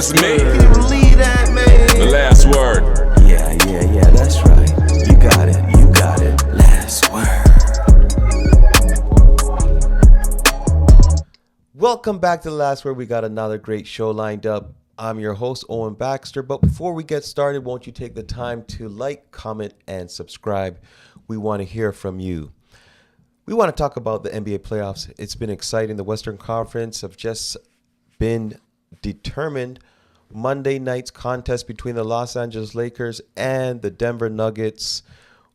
just me. Can you believe that, man? The last word. Yeah, that's right. You got it. Last word. Welcome back to The Last Word. We got another great show lined up. I'm your host, Owen Baxter. But before we get started, won't you take the time to like, comment, and subscribe? We want to hear from you. We want to talk about the NBA playoffs. It's been exciting. The Western Conference have just been determined. Monday night's contest between the Los Angeles Lakers and the Denver Nuggets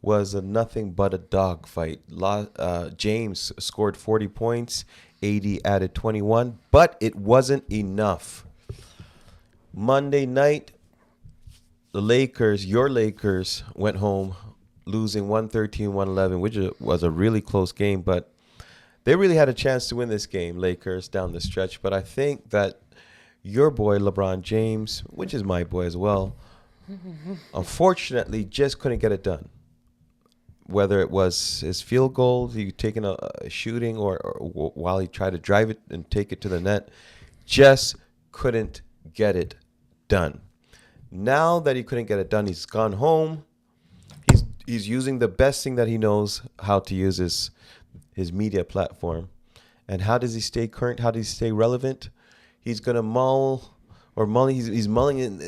was a nothing but a dogfight. James scored 40 points. AD added 21, but it wasn't enough. Monday night, the Lakers, your Lakers, went home losing 113-111, which was a really close game, but they really had a chance to win this game, Lakers, down the stretch. But I think that your boy, LeBron James, which is my boy as well, unfortunately just couldn't get it done. Whether it was his field goal, he taking a shooting, or while he tried to drive it and take it to the net, just couldn't get it done. Now that he couldn't get it done, he's gone home. He's using the best thing that he knows how to use, his media platform. And how does he stay current? How does he stay relevant? He's gonna he's mulling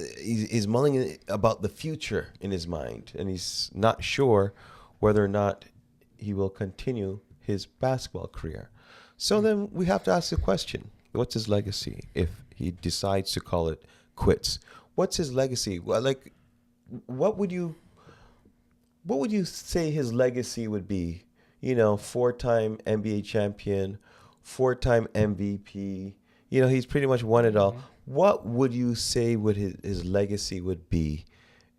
about the future in his mind, and he's not sure whether or not he will continue his basketball career. So then we have to ask the question, what's his legacy if he decides to call it quits? What's his legacy? Well, like, what would you say his legacy would be? You know, 4-time NBA champion, 4-time MVP. You know, he's pretty much won it all. What would you say would his legacy would be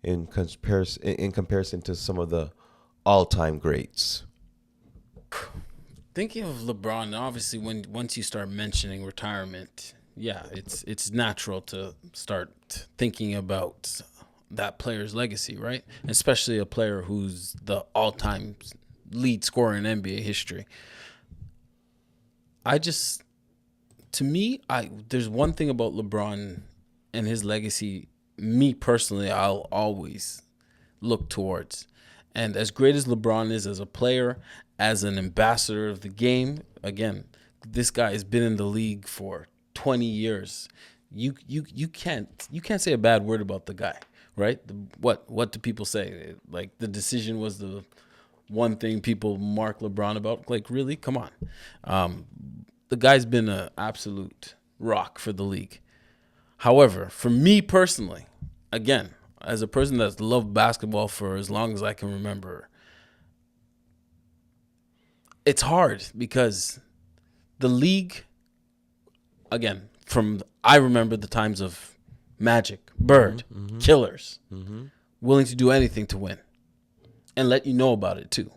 in comparison to some of the all-time greats? Thinking of LeBron, obviously, once you start mentioning retirement, yeah, it's natural to start thinking about that player's legacy, right? Especially a player who's the all-time lead scorer in NBA history. There's one thing about LeBron and his legacy, me personally, I'll always look towards. And as great as LeBron is as a player, as an ambassador of the game, again, this guy has been in the league for 20 years. You can't say a bad word about the guy, right? What do people say? Like, the decision was the one thing people mark LeBron about. Like, really? Come on. The guy's been an absolute rock for the league. However, for me personally, again, as a person that's loved basketball for as long as I can remember, it's hard because the league, again, I remember the times of Magic, Bird, Killers, willing to do anything to win and let you know about it too.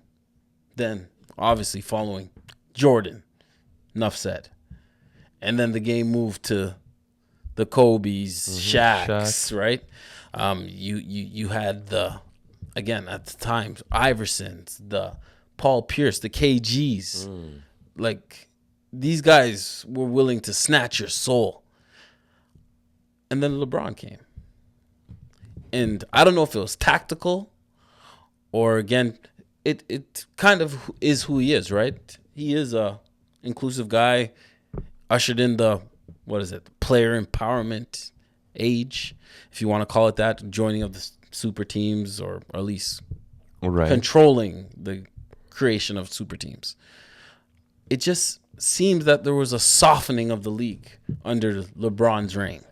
Then, obviously, following Jordan, enough said. And then the game moved to the Kobe's, Shaq's, right? You had again, at the time, Iversons, the Paul Pierce, the KGs. Like, these guys were willing to snatch your soul. And then LeBron came. And I don't know if it was tactical or, again, it kind of is who he is, right? He is a inclusive guy, ushered in the player empowerment age, if you want to call it that, joining of the super teams, or at least controlling the creation of super teams. It just seems that there was a softening of the league under LeBron's reign.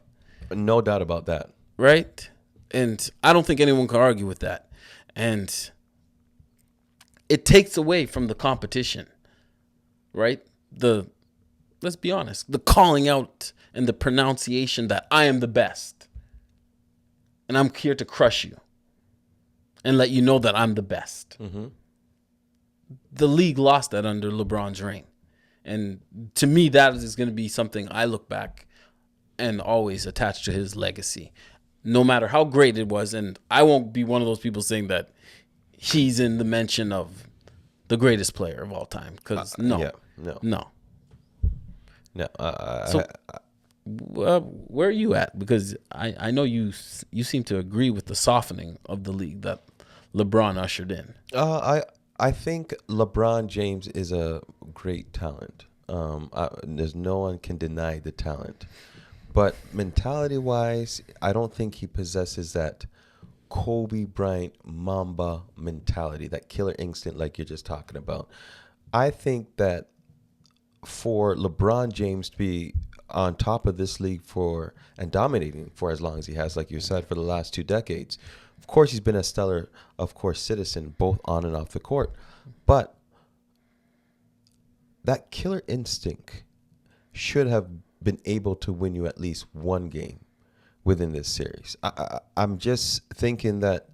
No doubt about that. Right? And I don't think anyone can argue with that. And it takes away from the competition, right? Let's be honest, the calling out and the pronunciation that I am the best and I'm here to crush you and let you know that I'm the best. The league lost that under LeBron's reign. And to me, that is going to be something I look back and always attach to his legacy, no matter how great it was. And I won't be one of those people saying that he's in the mention of the greatest player of all time, because no. Where are you at? Because I know you seem to agree with the softening of the league that LeBron ushered in. I think LeBron James is a great talent. There's no one can deny the talent, but mentality-wise, I don't think he possesses that Kobe Bryant Mamba mentality, that killer instinct like you're just talking about. I think that for LeBron James to be on top of this league for and dominating for as long as he has, like you said, for the last 2 decades, of course he's been a stellar, of course, citizen both on and off the court. But that killer instinct should have been able to win you at least one game within this series. I'm just thinking that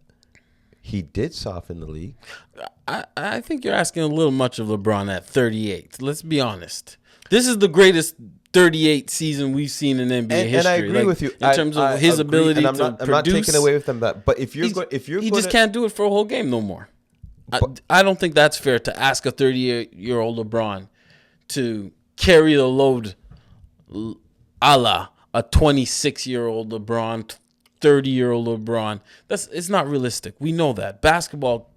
he did soften the league. I think you're asking a little much of LeBron at 38. Let's be honest. This is the greatest 38 season we've seen in NBA history. And I agree with you in terms of his ability to produce. I'm not taking away from that. But if you're he just can't do it for a whole game no more. I don't think that's fair to ask a 38-year-old LeBron to carry the load a la a 26-year-old LeBron, 30-year-old LeBron. It's not realistic. We know that. Basketball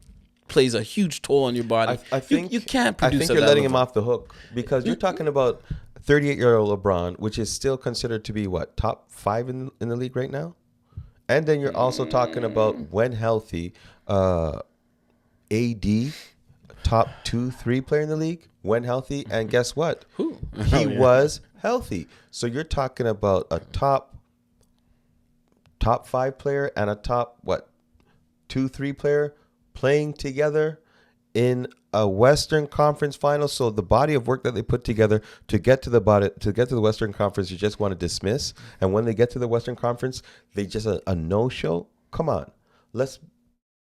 plays a huge toll on your body. I think you can't produce. I think you're letting him off the hook because you're talking about 38-year-old LeBron, which is still considered to be what, top 5 in the league right now, and then you're also talking about when healthy, AD, top 2-3 player in the league when healthy, and guess what? Who? He was healthy. So you're talking about a top 5 player and a top 2-3 player playing together in a Western Conference final. So the body of work that they put together to get to the Western Conference, you just want to dismiss. And when they get to the Western Conference, they just a no-show. Come on, let's